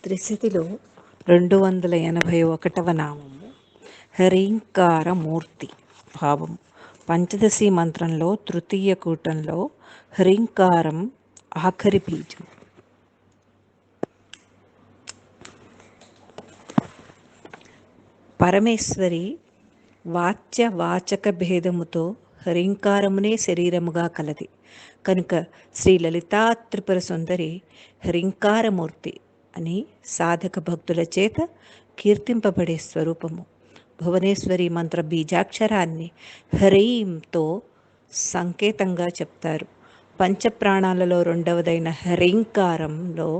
త్రిశతిలో 281వ నామము హ్రీంకారమూర్తి భావం. పంచదశి మంత్రంలో తృతీయ కూటంలో హ్రీంకారం ఆఖరి బీజం. పరమేశ్వరి వాచ్య వాచక భేదముతో హ్రీంకారమునే శరీరముగా కలది కనుక శ్రీ లలితా త్రిపుర సుందరి హ్రీంకారమూర్తి అని సాధక భక్తుల చేత కీర్తింపబడే స్వరూపము. భువనేశ్వరి మంత్ర బీజాక్షరాన్ని హ్రీంతో సంకేతంగా చెప్తారు. పంచప్రాణాలలో రెండవదైన హ్రీంకారంలో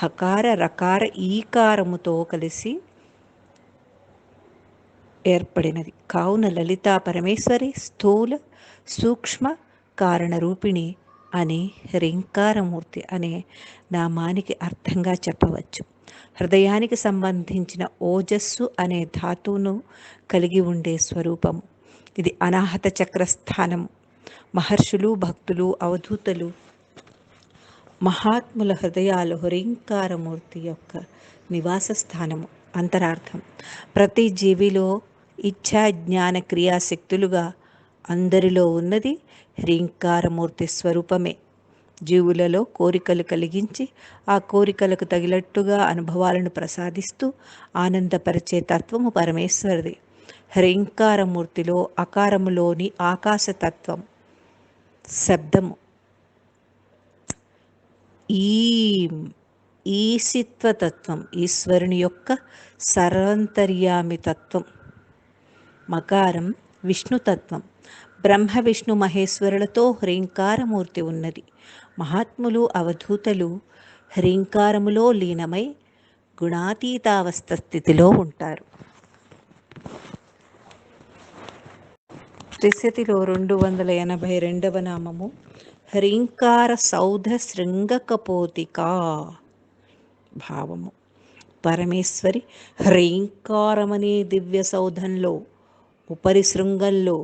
హకార రకార ఈకారముతో కలిసి ఏర్పడినది. కావున లలితా పరమేశ్వరి స్థూల సూక్ష్మ కారణరూపిణి అని హ్రీంకారమూర్తి అనే నామానికి అర్థంగా చెప్పవచ్చు. హృదయానికి సంబంధించిన ఓజస్సు అనే ధాతువును కలిగి ఉండే స్వరూపము ఇది. అనాహత చక్రస్థానము. మహర్షులు, భక్తులు, అవధూతలు, మహాత్ముల హృదయాలు హ్రీంకారమూర్తి యొక్క నివాస స్థానము. అంతరార్థం: ప్రతి జీవిలో ఇచ్ఛా జ్ఞాన క్రియాశక్తులుగా అందరిలో ఉన్నది హ్రీంకారమూర్తి స్వరూపమే. జీవులలో కోరికలు కలిగించి ఆ కోరికలకు తగినట్టుగా అనుభవాలను ప్రసాదిస్తూ ఆనందపరిచే తత్వము పరమేశ్వరిది. హ్రీంకారమూర్తిలో అకారములోని ఆకాశతత్వం శబ్దము ఈశిత్వతత్వం ఈశ్వరుని యొక్క సర్వంతర్యామి తత్వం. మకారం విష్ణుతత్వం. బ్రహ్మ విష్ణు మహేశ్వరులతో హ్రీంకారమూర్తి ఉన్నది. మహాత్ములు, అవధూతలు హ్రీంకారములో లీనమై గుణాతీతావస్థ స్థితిలో ఉంటారు. త్రిశతిలో 282వ నామము హ్రీంకార సౌధ శృంగకపోతికా భావము. పరమేశ్వరి హ్రీంకారమనే దివ్య సౌధంలో ఉపరి శృంగంలో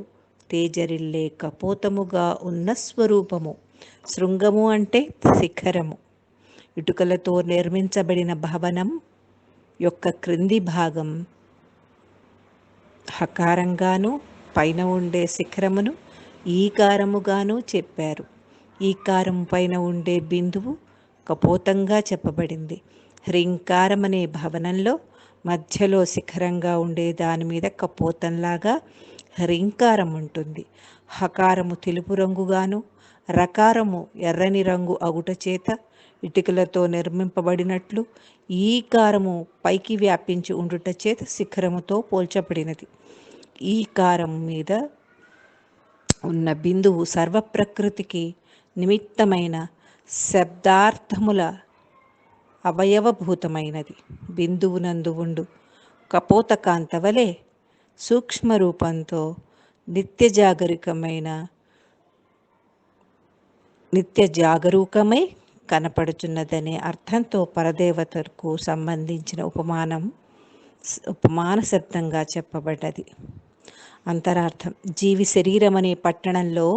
తేజరిల్లే కపోతముగా ఉన్న స్వరూపము. శృంగము అంటే శిఖరము. ఇటుకలతో నిర్మించబడిన భవనం యొక్క క్రింది భాగం హకారంగాను, పైన ఉండే శిఖరమును ఈకారముగాను చెప్పారు. ఈకారం పైన ఉండే బిందువు కపోతంగా చెప్పబడింది. హ్రీంకారమనే భవనంలో మధ్యలో శిఖరంగా ఉండే దాని మీద కపోతంలాగా హ్రీంకారం ఉంటుంది. హకారము తెలుపు రంగుగాను, రకారము ఎర్రని రంగు అగుట చేత ఇటుకలతో నిర్మింపబడినట్లు, ఈకారము పైకి వ్యాపించి ఉండుట చేత శిఖరముతో పోల్చబడినది. ఈకారం మీద ఉన్న బిందువు సర్వప్రకృతికి నిమిత్తమైన శబ్దార్థముల అవయవభూతమైనది. బిందువునందు ఉండు కపోతకాంత వలె సూక్ష్మరూపంతో నిత్య జాగరూకమై కనపడుచున్నదనే అర్థంతో పరదేవతకు సంబంధించిన ఉపమాన శబ్దంగా చెప్పబడ్డది. అంతరార్థం: జీవి శరీరం అనే పట్టణంలో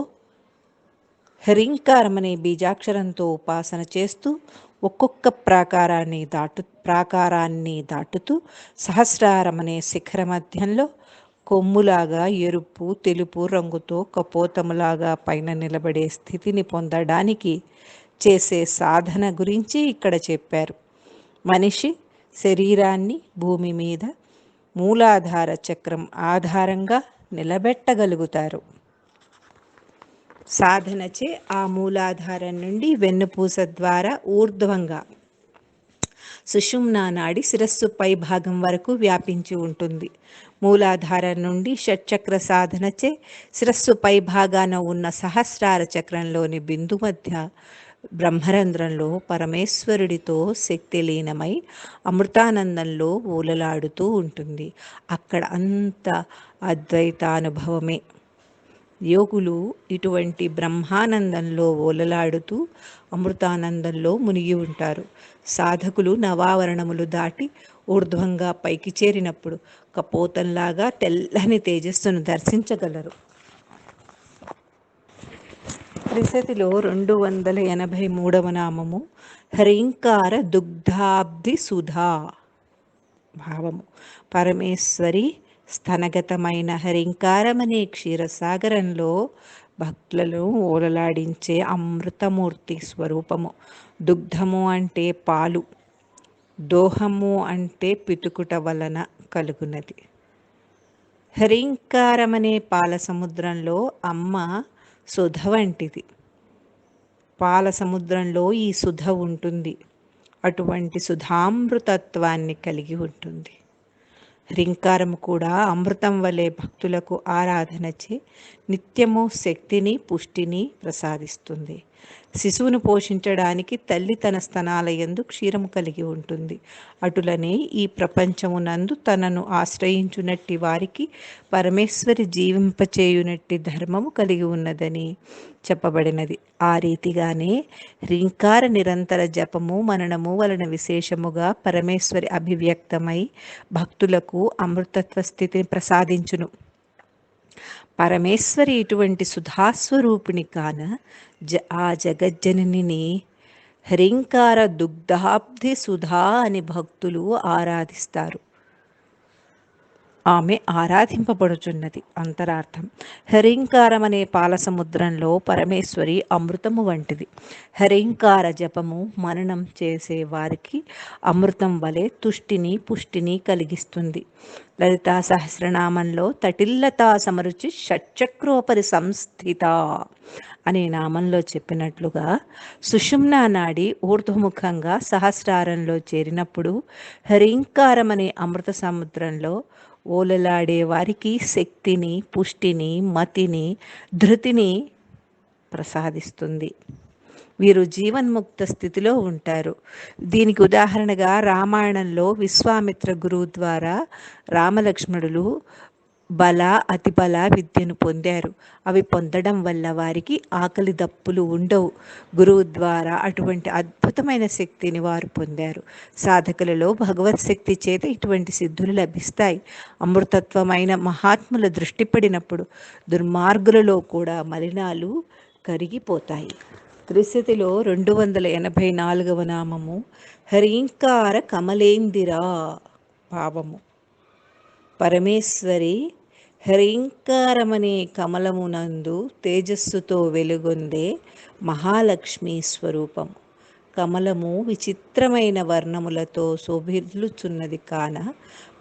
హ్రీంకారమనే బీజాక్షరంతో ఉపాసన చేస్తూ ఒక్కొక్క ప్రాకారాన్ని దాటుతూ సహస్రారమనే శిఖర మధ్యంలో కొమ్ములాగా ఎరుపు, తెలుపు రంగుతో కపోతములాగా పైన నిలబడే స్థితిని పొందడానికి చేసే సాధన గురించి ఇక్కడ చెప్పారు. మనిషి శరీరాన్ని భూమి మీద మూలాధార చక్రం ఆధారంగా నిలబెట్టగలుగుతారు. సాధనచే ఆ మూలాధారం నుండి వెన్నుపూస ద్వారా ఊర్ధ్వంగా సుషుమ్నా నాడి శిరస్సు పై భాగం వరకు వ్యాపించి ఉంటుంది. మూలాధారం నుండి షట్చక్ర సాధనచే శిరస్సు పై భాగాన ఉన్న సహస్రార చక్రంలోని బిందు మధ్య బ్రహ్మరంధ్రంలో పరమేశ్వరుడితో శక్తి లీనమై అమృతానందంలో ఊలలాడుతూ ఉంటుంది. అక్కడ అంత అద్వైతానుభవమే. యోగులు ఇటువంటి బ్రహ్మానందంలో ఓలలాడుతూ అమృతానందంలో మునిగి ఉంటారు. సాధకులు నవావరణములు దాటి ఊర్ధ్వంగా పైకి చేరినప్పుడు కపోతంలాగా తెల్లని తేజస్సును దర్శించగలరు. త్రిశతిలో 283వ నామము హ్రీంకార దుగ్ధాబ్ది సుధా. భావము: పరమేశ్వరి స్తనగతమైన హ్రీంకారమనే క్షీరసాగరంలో భక్తులను ఓలలాడించే అమృతమూర్తి స్వరూపము. దుగ్ధము అంటే పాలు, దోహము అంటే పితుకుట వలన కలుగునది. హ్రీంకారమనే పాల సముద్రంలో అమ్మ సుధ వంటిది. పాల సముద్రంలో ఈ సుధ ఉంటుంది. అటువంటి సుధామృతత్వాన్ని కలిగి ఉంటుంది. హ్రీంకారము కూడా అమృతం వలె భక్తులకు ఆరాధనచే నిత్యము శక్తిని, పుష్టిని ప్రసాదిస్తుంది. శిశువును పోషించడానికి తల్లి తన స్తనాలయందు క్షీరము కలిగి ఉంటుంది. అటులనే ఈ ప్రపంచమునందు తనను ఆశ్రయించునట్టి వారికి పరమేశ్వరి జీవింపచేయునట్టి ధర్మము కలిగి ఉన్నదని చెప్పబడినది. ఆ రీతిగానే హ్రీంకార నిరంతర జపము, మననము వలన విశేషముగా పరమేశ్వరి అభివ్యక్తమై భక్తులకు అమృతత్వ స్థితిని ప్రసాదించును. పరమేశ్వరి ఇటువంటి సుధాస్వరూపిణి కాన ఆ జగజ్జననిని హ్రీంకార దుగ్ధాబ్ది సుధా అని భక్తులు ఆరాధిస్తారు. ఆమె ఆరాధింపబడుచున్నది. అంతరార్థం: హ్రీంకారం అనే పాల సముద్రంలో పరమేశ్వరి అమృతము వంటిది. హ్రీంకార జపము, మననం చేసే వారికి అమృతం వలె తుష్టిని, పుష్టిని కలిగిస్తుంది. లలితా సహస్రనామంలో తటిల్లతా సమరుచి షట్చక్రోపరి సంస్థిత అనే నామంలో చెప్పినట్లుగా సుషుమ్నా నాడి ఊర్ధ్వముఖంగా సహస్రారంలో చేరినప్పుడు హ్రీంకారం అనే అమృత సముద్రంలో ఓలలాడే వారికి శక్తిని, పుష్టిని, మతిని, ధృతిని ప్రసాదిస్తుంది. వీరు జీవన్ముక్త స్థితిలో ఉంటారు. దీనికి ఉదాహరణగా రామాయణంలో విశ్వామిత్ర గురువు ద్వారా రామలక్ష్మణులు బల, అతిబల విద్యను పొందారు. అవి పొందడం వల్ల వారికి ఆకలి దప్పులు ఉండవు. గురువు ద్వారా అటువంటి అద్భుతమైన శక్తిని వారు పొందారు. సాధకులలో భగవత్ శక్తి చేత ఇటువంటి సిద్ధులు లభిస్తాయి. అమృతత్వమైన మహాత్ముల దృష్టి పడినప్పుడు దుర్మార్గులలో కూడా మలినాలు కరిగిపోతాయి. త్రిశతిలో 284వ నామము హ్రీంకార కమలేందిరా. భావము: పరమేశ్వరి హ్రీంకారమనే కమలమునందు తేజస్సుతో వెలుగొందే మహాలక్ష్మి స్వరూపము. కమలము విచిత్రమైన వర్ణములతో శోభిల్లుచున్నది కాన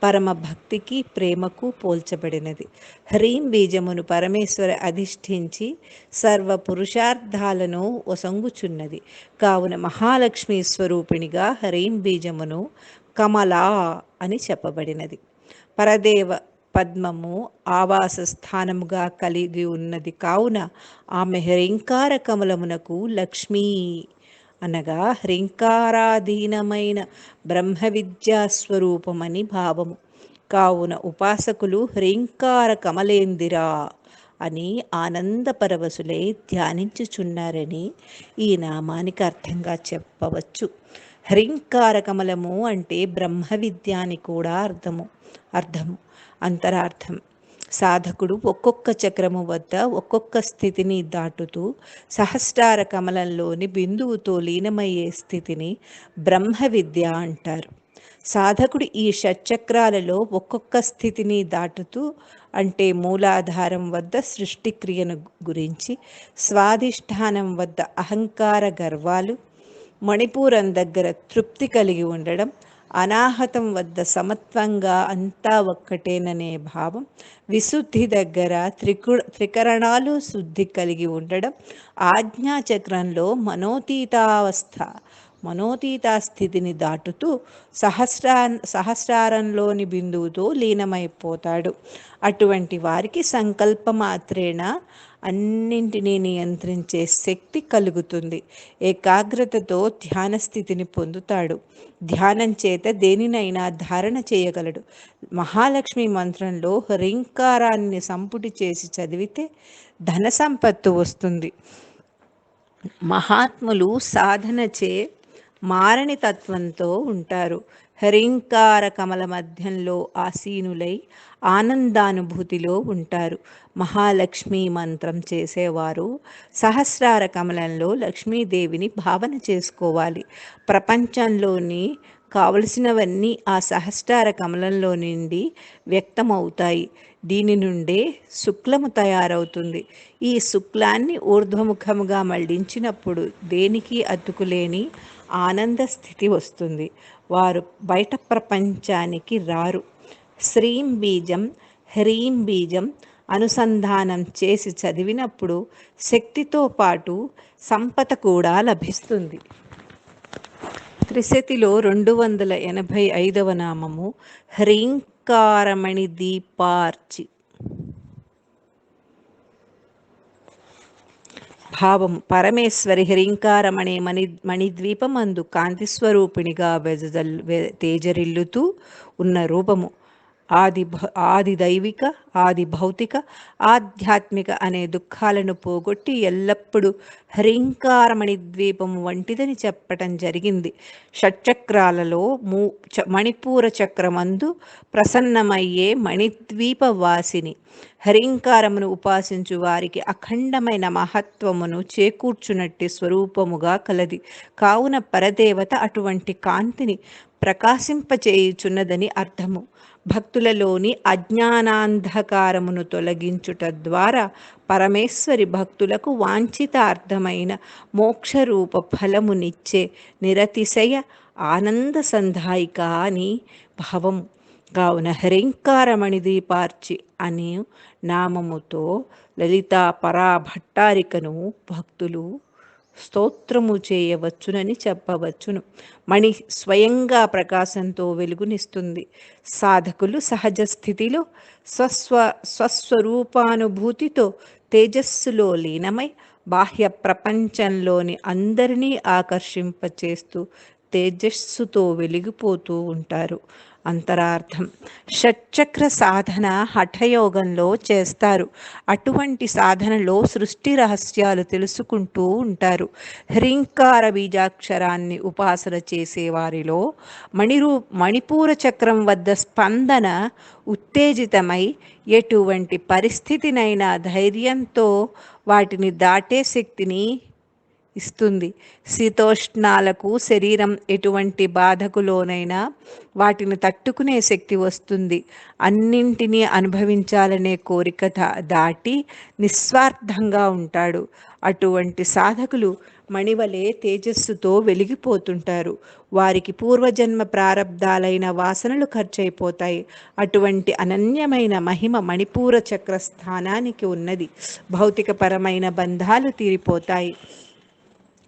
పరమ భక్తికి, ప్రేమకు పోల్చబడినది. హ్రీం బీజమును పరమేశ్వరి అధిష్ఠించి సర్వ పురుషార్థాలను ఒసంగుచున్నది. కావున మహాలక్ష్మి స్వరూపిణిగా హ్రీం బీజమును కమలా అని చెప్పబడినది. పరదేవ పద్మము ఆవాస స్థానముగా కలిగి ఉన్నది కావున ఆమె హ్రీంకార కమలమునకు లక్ష్మీ అనగా హ్రీంకారాధీనమైన బ్రహ్మ విద్యాస్వరూపమని భావము. కావున ఉపాసకులు హ్రీంకార కమలేందిరా అని ఆనందపరవశులై ధ్యానించుచున్నారని ఈ నామానికి అర్థంగా చెప్పవచ్చు. హ్రీంకార కమలము అంటే బ్రహ్మ విద్య అని కూడా అర్థము. అంతరార్థం: సాధకుడు ఒక్కొక్క చక్రము వద్ద ఒక్కొక్క స్థితిని దాటుతూ సహస్రార కమలంలోని బిందువుతో లీనమయ్యే స్థితిని బ్రహ్మ విద్య అంటారు. సాధకుడు ఈ షట్చక్రాలలో ఒక్కొక్క స్థితిని దాటుతూ అంటే మూలాధారం వద్ద సృష్టిక్రియను గురించి, స్వాధిష్టానం వద్ద అహంకార గర్వాలు, మణిపూరం దగ్గర తృప్తి కలిగి ఉండడం, అనాహతం వద్ద సమత్వంగా అంతా ఒక్కటేననే భావం, విశుద్ధి దగ్గర త్రికరణాలు శుద్ధి కలిగి ఉండడం, ఆజ్ఞాచక్రంలో మనోతీతా స్థితిని దాటుతూ సహస్రారంలోని బిందువుతో లీనమైపోతాడు. అటువంటి వారికి సంకల్పమాత్రేణ అన్నింటినీ నియంత్రించే శక్తి కలుగుతుంది. ఏకాగ్రతతో ధ్యాన స్థితిని పొందుతాడు. ధ్యానం చేత దేనినైనా ధారణ చేయగలడు. మహాలక్ష్మి మంత్రంలో హ్రీంకారాన్ని సంపుటి చేసి చదివితే ధన సంపత్తు వస్తుంది. మహాత్ములు సాధనచే మారని తత్వంతో ఉంటారు. హ్రీంకార కమల మధ్యంలో ఆసీనులై ఆనందానుభూతిలో ఉంటారు. మహాలక్ష్మీ మంత్రం చేసేవారు సహస్రార కమలంలో లక్ష్మీదేవిని భావన చేసుకోవాలి. ప్రపంచంలోని కావలసినవన్నీ ఆ సహస్రార కమలంలో నుండి వ్యక్తమవుతాయి. దీని నుండే శుక్లము తయారవుతుంది. ఈ శుక్లాన్ని ఊర్ధ్వముఖముగా మళ్లించినప్పుడు దేనికి అతుకులేని ఆనంద స్థితి వస్తుంది. వారు బయట ప్రపంచానికి రారు. శ్రీం బీజం హ్రీం బీజం అనుసంధానం చేసి చదివినప్పుడు శక్తితో పాటు సంపద కూడా లభిస్తుంది. త్రిశతిలో 285వ నామము హ్రీంకారమణి దీపార్చి. భావము: పరమేశ్వరి హ్రీంకారమణి మణిద్వీపమందు కాంతిస్వరూపిణిగా తేజరిల్లుతూ ఉన్న రూపము. ఆది దైవిక, ఆది భౌతిక, ఆధ్యాత్మిక అనే దుఃఖాలను పోగొట్టి ఎల్లప్పుడూ హ్రీంకారమణి ద్వీపము వంటిదని చెప్పటం జరిగింది. షట్చక్రాలలో మణిపూర చక్రమందు ప్రసన్నమయ్యే మణిద్వీప వాసిని. హ్రీంకారమును ఉపాసించు వారికి అఖండమైన మహత్వమును చేకూర్చునట్టి స్వరూపముగా కలది. కావున పరదేవత అటువంటి కాంతిని ప్రకాశింపచేయుచున్నదని అర్థము. భక్తులలోని అజ్ఞానాంధకారమును తొలగించుట ద్వారా పరమేశ్వరి భక్తులకు వాంఛితార్థమైన మోక్షరూప ఫలమునిచ్చే నిరతిశయ ఆనంద సంధాయిక అని భావము. కావున హ్రీంకారమణి దీపార్చి అనే నామముతో లలితా పరాభట్టారికను భక్తులు స్తోత్రము చేయవచ్చునని చెప్పవచ్చును. మణి స్వయంగా ప్రకాశంతో వెలుగునిస్తుంది. సాధకులు సహజ స్థితిలో స్వస్వరూపానుభూతితో తేజస్సులో లీనమై బాహ్య ప్రపంచంలోని అందరినీ ఆకర్షింపచేస్తూ తేజస్సుతో వెలిగిపోతూ ఉంటారు. అంతరార్థం: షట్చక్ర సాధన హఠయోగంలో చేస్తారు. అటువంటి సాధనలో సృష్టి రహస్యాలు తెలుసుకుంటూ ఉంటారు. హ్రీంకార బీజాక్షరాన్ని ఉపాసన చేసేవారిలో మణిపూర చక్రం వద్ద స్పందన ఉత్తేజితమై ఎటువంటి పరిస్థితినైనా ధైర్యంతో వాటిని దాటే శక్తిని ఇస్తుంది. శీతోష్ణాలకు శరీరం ఎటువంటి బాధకు లోనైనా వాటిని తట్టుకునే శక్తి వస్తుంది. అన్నింటినీ అనుభవించాలనే కోరిక దాటి నిస్వార్థంగా ఉంటాడు. అటువంటి సాధకులు మణివలే తేజస్సుతో వెలిగిపోతుంటారు. వారికి పూర్వజన్మ ప్రారబ్ధాలైన వాసనలు ఖర్చయిపోతాయి. అటువంటి అనన్యమైన మహిమ మణిపూర చక్ర స్థానానికి ఉన్నది. భౌతికపరమైన బంధాలు తీరిపోతాయి.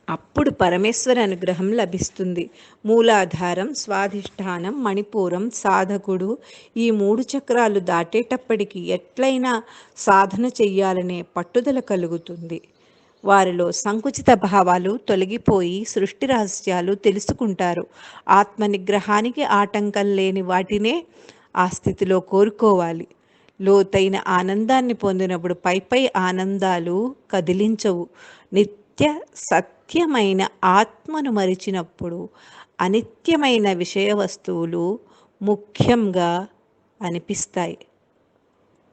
అప్పుడు పరమేశ్వర అనుగ్రహం లభిస్తుంది. మూలాధారం, స్వాధిష్టానం, మణిపూరం సాధకుడు ఈ 3 చక్రాలు దాటేటప్పటికి ఎట్లయినా సాధన చెయ్యాలనే పట్టుదల కలుగుతుంది. వారిలో సంకుచిత భావాలు తొలగిపోయి సృష్టి రహస్యాలు తెలుసుకుంటారు. ఆత్మనిగ్రహానికి ఆటంకం లేని వాటినే ఆ స్థితిలో కోరుకోవాలి. లోతైన ఆనందాన్ని పొందినప్పుడు పై ఆనందాలు కదిలించవు. నిత్య సత్యమైన ఆత్మను మరిచినప్పుడు అనిత్యమైన విషయ వస్తువులు ముఖ్యంగా అనిపిస్తాయి.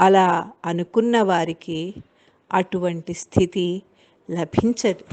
అలా అనుకున్న వారికి అటువంటి స్థితి లభించదు.